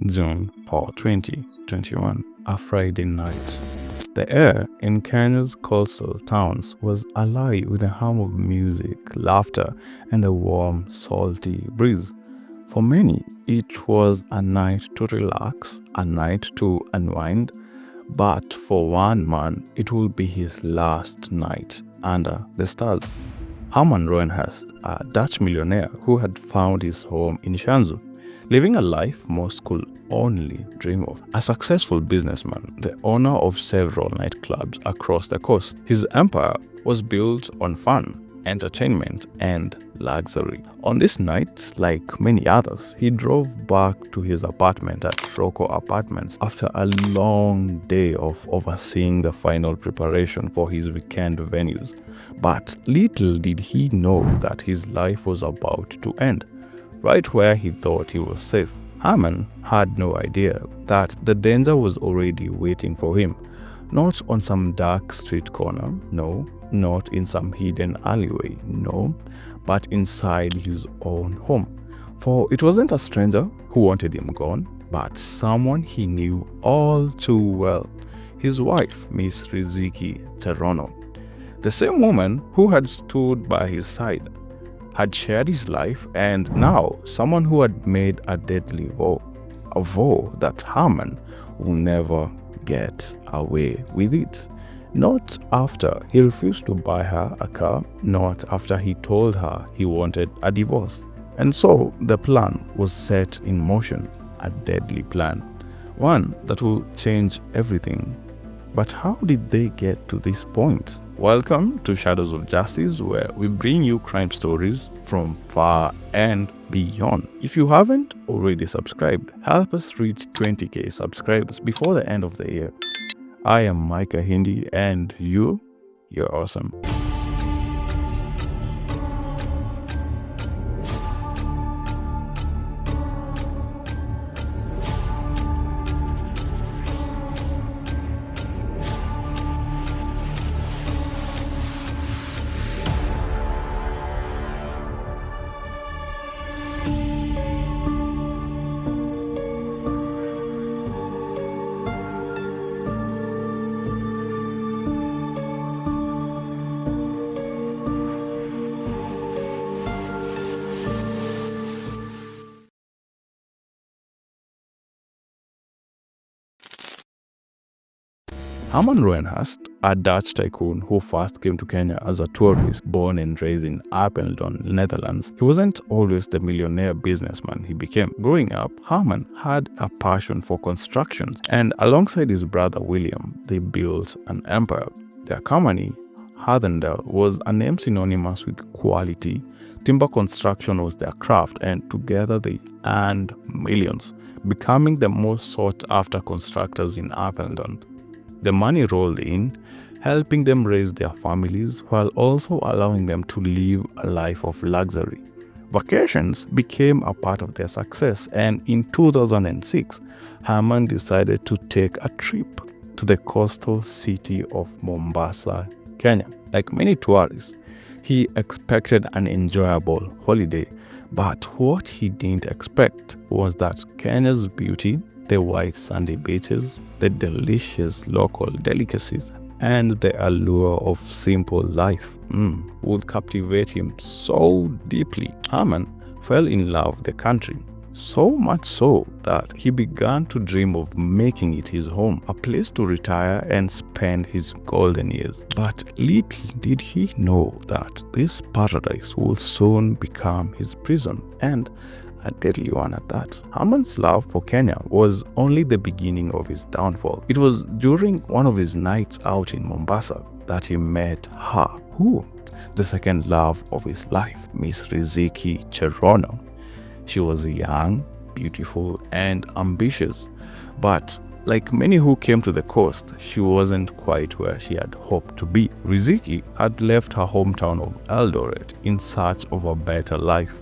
June 4, 2021, a Friday night. The air in Kenya's coastal towns was alive with the hum of music, laughter, and the warm, salty breeze. For many, it was a night to relax, a night to unwind, but for one man, it would be his last night under the stars. Herman Rowenhorst, a Dutch millionaire who had found his home in Shanzu, living a life most could only dream of. A successful businessman, the owner of several nightclubs across the coast, his empire was built on fun, entertainment, and luxury. On this night, like many others, he drove back to his apartment at Roco Apartments after a long day of overseeing the final preparation for his weekend venues. But little did he know that his life was about to end, right where he thought he was safe. Herman had no idea that the danger was already waiting for him. Not on some dark street corner, no, not in some hidden alleyway, no, but inside his own home. For it wasn't a stranger who wanted him gone, but someone he knew all too well, his wife, Miss Riziki Cherono. The same woman who had stood by his side, had shared his life, and now someone who had made a deadly vow, a vow that Herman will never get away with it. Not after he refused to buy her a car, not after he told her he wanted a divorce. And so the plan was set in motion, a deadly plan, one that will change everything. But how did they get to this point? Welcome to Shadows of Justice, where we bring you crime stories from far and beyond. If you haven't already subscribed, help us reach 20k subscribers before the end of the year. I am Micah Hindi, and you're awesome. Herman Rowenhorst, a Dutch tycoon who first came to Kenya as a tourist, born and raised in Apeldoorn, Netherlands, he wasn't always the millionaire businessman he became. Growing up, Herman had a passion for constructions, and alongside his brother William, they built an empire. Their company, Harthendale, was a name synonymous with quality. Timber construction was their craft, and together they earned millions, becoming the most sought-after constructors in Apeldoorn. The money rolled in, helping them raise their families while also allowing them to live a life of luxury. Vacations became a part of their success, and in 2006, Herman decided to take a trip to the coastal city of Mombasa, Kenya. Like many tourists, he expected an enjoyable holiday, but what he didn't expect was that Kenya's beauty, the white sandy beaches, the delicious local delicacies, and the allure of simple life would captivate him so deeply. Herman fell in love with the country, so much so that he began to dream of making it his home, a place to retire and spend his golden years. But little did he know that this paradise would soon become his prison, and a deadly one at that. Herman's love for Kenya was only the beginning of his downfall. It was during one of his nights out in Mombasa that he met her, who, the second love of his life, Miss Riziki Cherono. She was young, beautiful, and ambitious, but like many who came to the coast, she wasn't quite where she had hoped to be. Riziki had left her hometown of Eldoret in search of a better life,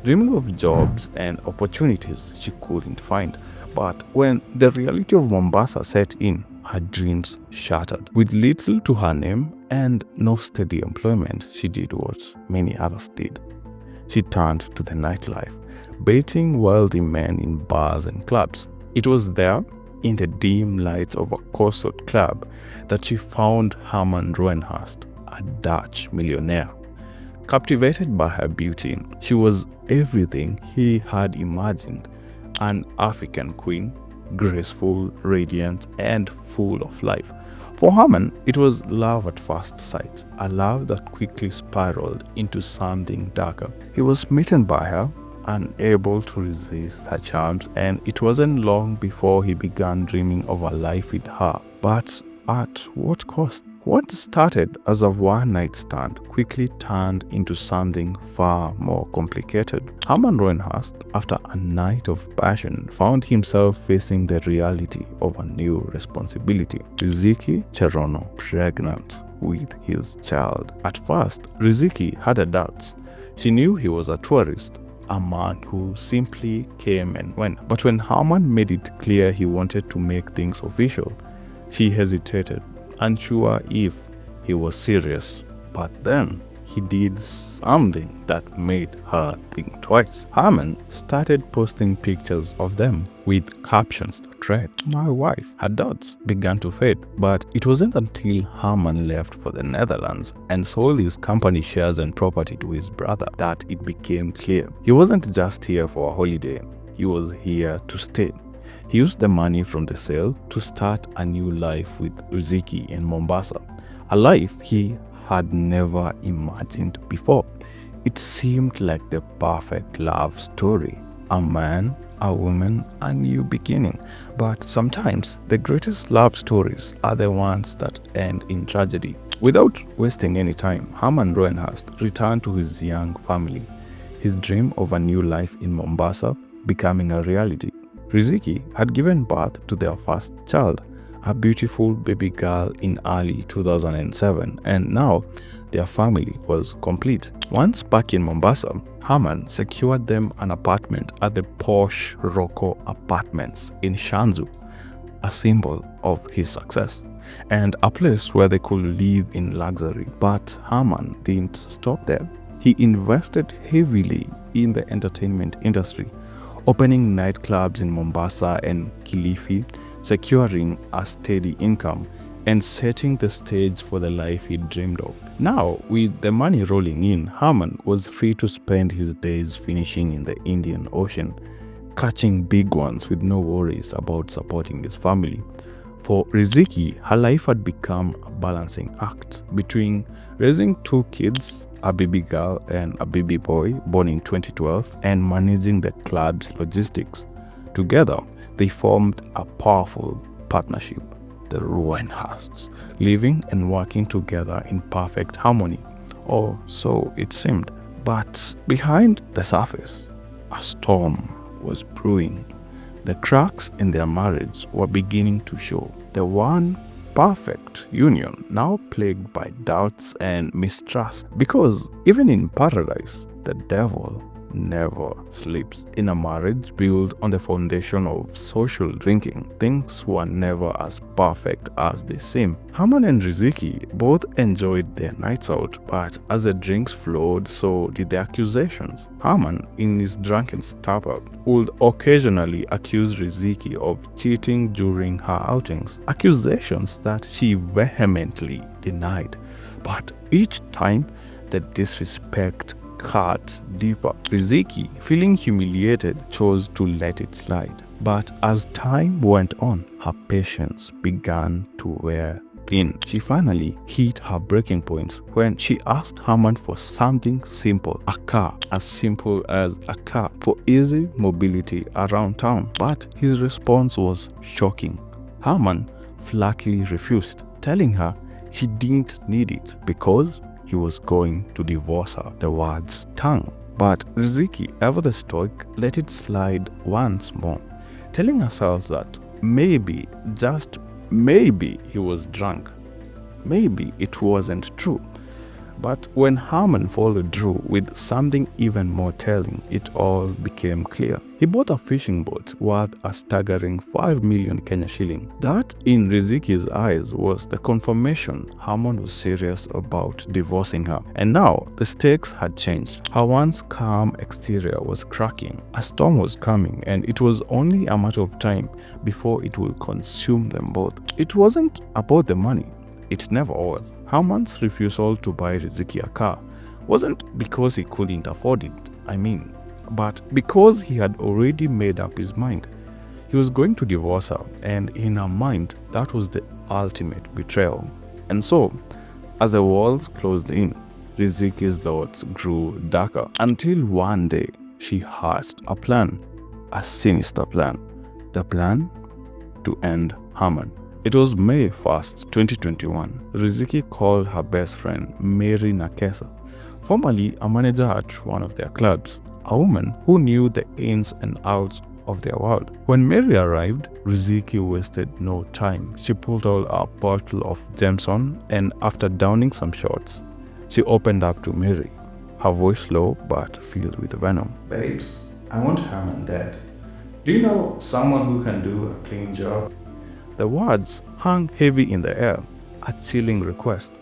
dreaming of jobs and opportunities she couldn't find. But when the reality of Mombasa set in, her dreams shattered. With little to her name and no steady employment, she did what many others did. She turned to the nightlife, baiting wealthy men in bars and clubs. It was there, in the dim lights of a coastal club, that she found Herman Rowenhorst, a Dutch millionaire. Captivated by her beauty, she was everything he had imagined: an African queen, graceful, radiant, and full of life. For Herman, it was love at first sight, a love that quickly spiraled into something darker. He was smitten by her, unable to resist her charms, and it wasn't long before he began dreaming of a life with her. But at what cost? What started as a one-night stand quickly turned into something far more complicated. Herman Rowenhorst, after a night of passion, found himself facing the reality of a new responsibility. Riziki Cherono, pregnant with his child. At first, Riziki had her doubts. She knew he was a tourist, a man who simply came and went. But when Herman made it clear he wanted to make things official, she hesitated, unsure if he was serious. But then he did something that made her think twice. Herman started posting pictures of them with captions that read, "My wife." Her doubts began to fade, but it wasn't until Herman left for the Netherlands and sold his company shares and property to his brother that it became clear. He wasn't just here for a holiday, he was here to stay. He used the money from the sale to start a new life with Riziki in Mombasa, a life he had never imagined before. It seemed like the perfect love story: a man, a woman, a new beginning. But sometimes the greatest love stories are the ones that end in tragedy. Without wasting any time, Herman Rowenhorst returned to his young family, his dream of a new life in Mombasa becoming a reality. Riziki had given birth to their first child, a beautiful baby girl, in early 2007, and now their family was complete. Once back in Mombasa, Herman secured them an apartment at the posh Roco apartments in Shanzu, a symbol of his success, and a place where they could live in luxury. But Herman didn't stop there. He invested heavily in the entertainment industry, opening nightclubs in Mombasa and Kilifi, securing a steady income, and setting the stage for the life he dreamed of. Now, with the money rolling in, Herman was free to spend his days finishing in the Indian Ocean, catching big ones with no worries about supporting his family. For Riziki, her life had become a balancing act between raising two kids, a baby girl and a baby boy born in 2012, and managing the club's logistics. Together, they formed a powerful partnership, the Rowenhorsts, living and working together in perfect harmony, or so it seemed. But behind the surface, a storm was brewing. The cracks in their marriage were beginning to show. The one perfect union now plagued by doubts and mistrust, because even in paradise, the devil never sleeps. In a marriage built on the foundation of social drinking, things were never as perfect as they seem. Herman and Riziki both enjoyed their nights out, but as the drinks flowed, so did the accusations. Herman, in his drunken stupor, would occasionally accuse Riziki of cheating during her outings, accusations that she vehemently denied. But each time, the disrespect cut deeper. Riziki, feeling humiliated, chose to let it slide. But as time went on, her patience began to wear thin. She finally hit her breaking point when she asked Herman for something simple, a car, as simple as a car for easy mobility around town. But his response was shocking. Herman flatly refused, telling her she didn't need it because he was going to divorce her. The words stung. But Riziki, ever the stoic, let it slide once more, telling herself that maybe, just maybe, he was drunk. Maybe it wasn't true. But when Herman followed through with something even more telling, it all became clear. He bought a fishing boat worth a staggering 5 million Kenya shilling. That, in Riziki's eyes, was the confirmation Herman was serious about divorcing her. And now, the stakes had changed. Her once calm exterior was cracking. A storm was coming, and it was only a matter of time before it would consume them both. It wasn't about the money. It never was. Herman's refusal to buy Riziki a car wasn't because he couldn't afford it, but because he had already made up his mind. He was going to divorce her, and in her mind, that was the ultimate betrayal. And so, as the walls closed in, Riziki's thoughts grew darker until one day she hatched a plan, a sinister plan, the plan to end Herman. It was May 1st, 2021. Riziki called her best friend, Mary Nakesa, formerly a manager at one of their clubs, a woman who knew the ins and outs of their world. When Mary arrived, Riziki wasted no time. She pulled out a bottle of Jameson, and after downing some shots, she opened up to Mary, her voice low but filled with venom. Babes, I want Herman dead. Do you know someone who can do a clean job? The words hung heavy in the air, a chilling request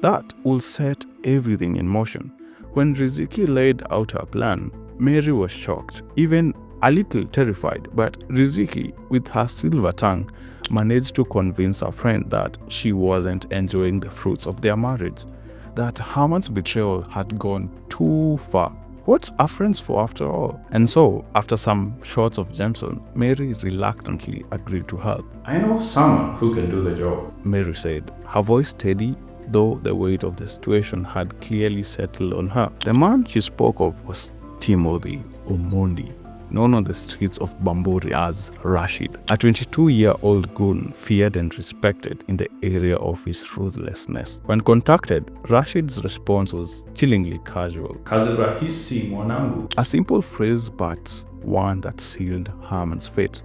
that will set everything in motion. When Riziki laid out her plan, Mary was shocked, even a little terrified, but Riziki, with her silver tongue, managed to convince her friend that she wasn't enjoying the fruits of their marriage, that Herman's betrayal had gone too far. What are friends for after all? And so, after some shots of Jameson, Mary reluctantly agreed to help. I know someone who can do the job, Mary said, her voice steady, though the weight of the situation had clearly settled on her. The man she spoke of was Timothy Omondi, known on the streets of Bamburi as Rashid, a 22-year-old goon feared and respected in the area of his ruthlessness. When contacted, Rashid's response was chillingly casual. Kazi rahisi mwanangu. A simple phrase, but one that sealed Herman's fate.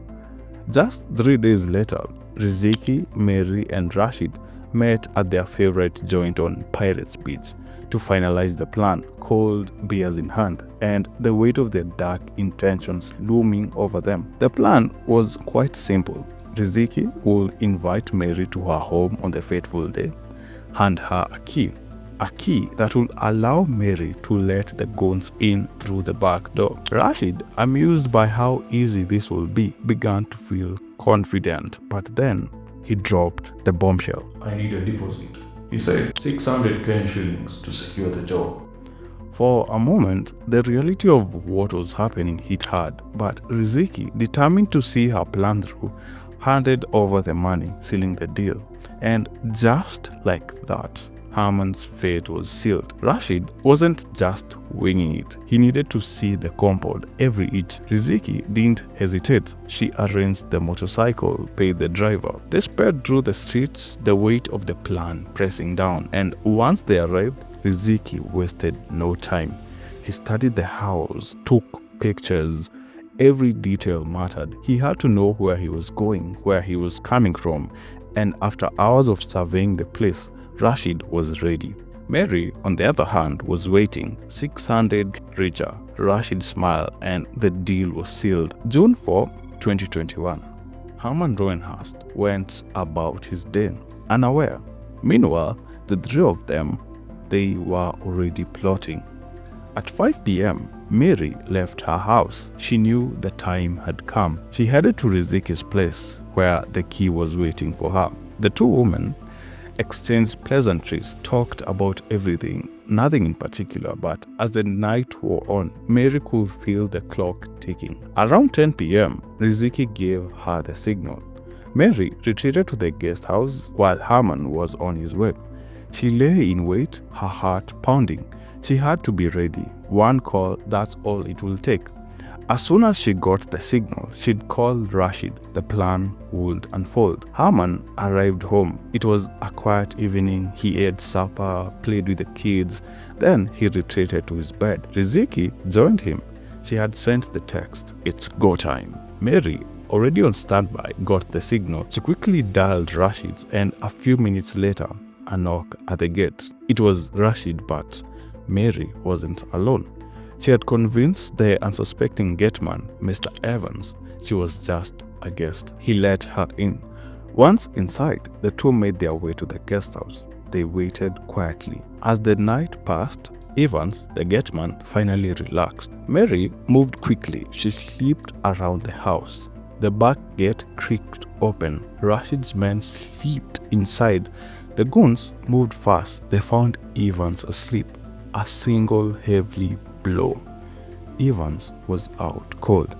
Just 3 days later, Riziki, Mary, and Rashid met at their favorite joint on Pirates Beach to finalize the plan, cold beers in hand, and the weight of their dark intentions looming over them. The plan was quite simple. Riziki would invite Mary to her home on the fateful day, hand her a key that would allow Mary to let the goons in through the back door. Rashid, amused by how easy this would be, began to feel confident, but then he dropped the bombshell. I need a deposit. He said 600 Kenyan shillings to secure the job. For a moment, the reality of what was happening hit hard, but Riziki, determined to see her plan through, handed over the money, sealing the deal. And just like that, Herman's fate was sealed. Rashid wasn't just winging it. He needed to see the compound every inch. Riziki didn't hesitate. She arranged the motorcycle, paid the driver. They sped through the streets, the weight of the plan pressing down. And once they arrived, Riziki wasted no time. He studied the house, took pictures. Every detail mattered. He had to know where he was going, where he was coming from. And after hours of surveying the place, Rashid was ready. Mary, on the other hand, was waiting, 600 richer. Rashid smiled, and the deal was sealed. June 4, 2021. Herman Rowenhorst went about his day, unaware. Meanwhile, the three of them, they were already plotting. At 5 p.m., Mary left her house. She knew the time had come. She headed to Riziki's place, where the key was waiting for her. The two women exchanged pleasantries, talked about everything, nothing in particular, but as the night wore on, Mary could feel the clock ticking. Around 10 p.m., Riziki gave her the signal. Mary retreated to the guest house while Herman was on his way. She lay in wait, her heart pounding. She had to be ready. One call, that's all it will take. As soon as she got the signal, she'd call Rashid. The plan would unfold. Herman arrived home. It was a quiet evening. He ate supper, played with the kids. Then he retreated to his bed. Riziki joined him. She had sent the text. It's go time. Mary, already on standby, got the signal. She quickly dialed Rashid's, and a few minutes later, a knock at the gate. It was Rashid, but Mary wasn't alone. She had convinced the unsuspecting gateman, Mr. Evans, she was just a guest. He let her in. Once inside, the two made their way to the guest house. They waited quietly. As the night passed, Evans, the gateman, finally relaxed. Mary moved quickly. She slipped around the house. The back gate creaked open. Rashid's men slipped inside. The goons moved fast. They found Evans asleep. A single heavy blow. Evans was out cold.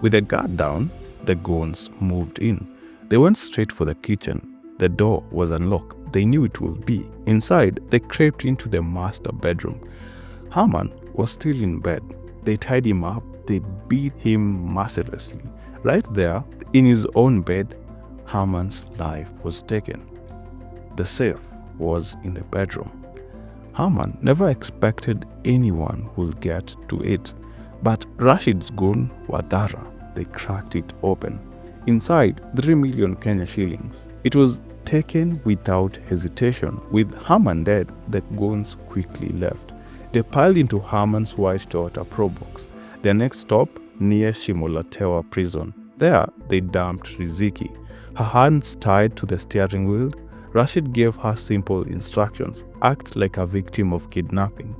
With the guard down, the goons moved in. They went straight for the kitchen. The door was unlocked. They knew it would be. Inside, they crept into the master bedroom. Herman was still in bed. They tied him up. They beat him mercilessly. Right there, in his own bed, Herman's life was taken. The safe was in the bedroom. Herman never expected anyone would get to it, but Rashid's goon were thorough. They cracked it open. Inside, 3 million Kenya shillings. It was taken without hesitation. With Herman dead, the goons quickly left. They piled into Herman's white Toyota Probox. Their next stop, near Shimolatewa prison. There, they dumped Riziki. Her hands tied to the steering wheel, Rashid gave her simple instructions: act like a victim of kidnapping.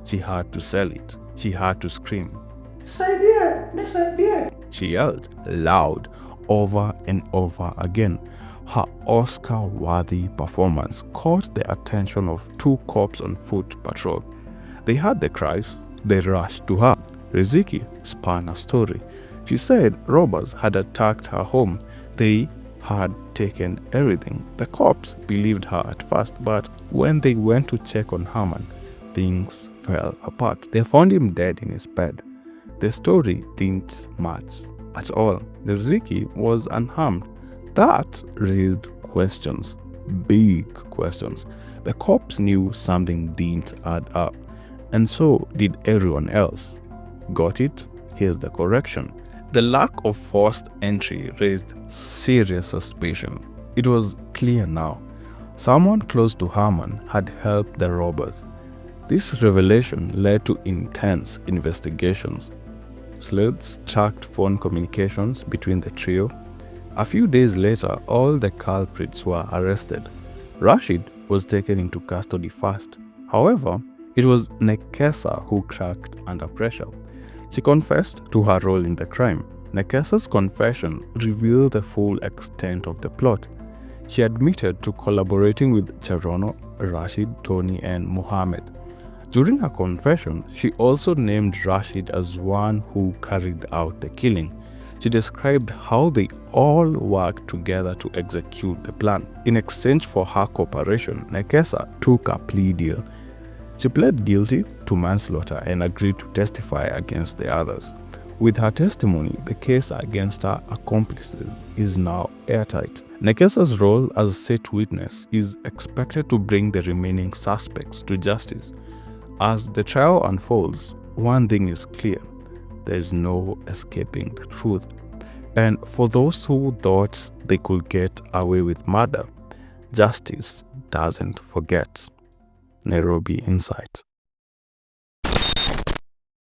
She had to sell it. She had to scream, "This idea, this idea!" She yelled loud over and over again. Her Oscar-worthy performance caught the attention of 2 cops on foot patrol. They heard the cries. They rushed to her. Riziki spun a story. She said robbers had attacked her home. They had taken everything. The cops believed her at first, but when they went to check on Herman, things fell apart. They found him dead in his bed. The story didn't match at all. The Riziki was unharmed. That raised questions, big questions. The cops knew something didn't add up, and so did everyone else. Got it? Here's the correction. The lack of forced entry raised serious suspicion. It was clear now. Someone close to Herman had helped the robbers. This revelation led to intense investigations. Sleuths tracked phone communications between the trio. A few days later, all the culprits were arrested. Rashid was taken into custody first. However, it was Nekesa who cracked under pressure. She confessed to her role in the crime. Nekesa's confession revealed the full extent of the plot. She admitted to collaborating with Cherono, Rashid, Tony, and Mohammed. During her confession, she also named Rashid as one who carried out the killing. She described how they all worked together to execute the plan. In exchange for her cooperation, Nekesa took a plea deal. She pled guilty to manslaughter and agreed to testify against the others. With her testimony, the case against her accomplices is now airtight. Nekesa's role as a state witness is expected to bring the remaining suspects to justice. As the trial unfolds, one thing is clear: there is no escaping the truth. And for those who thought they could get away with murder, justice doesn't forget. Nairobi Insight.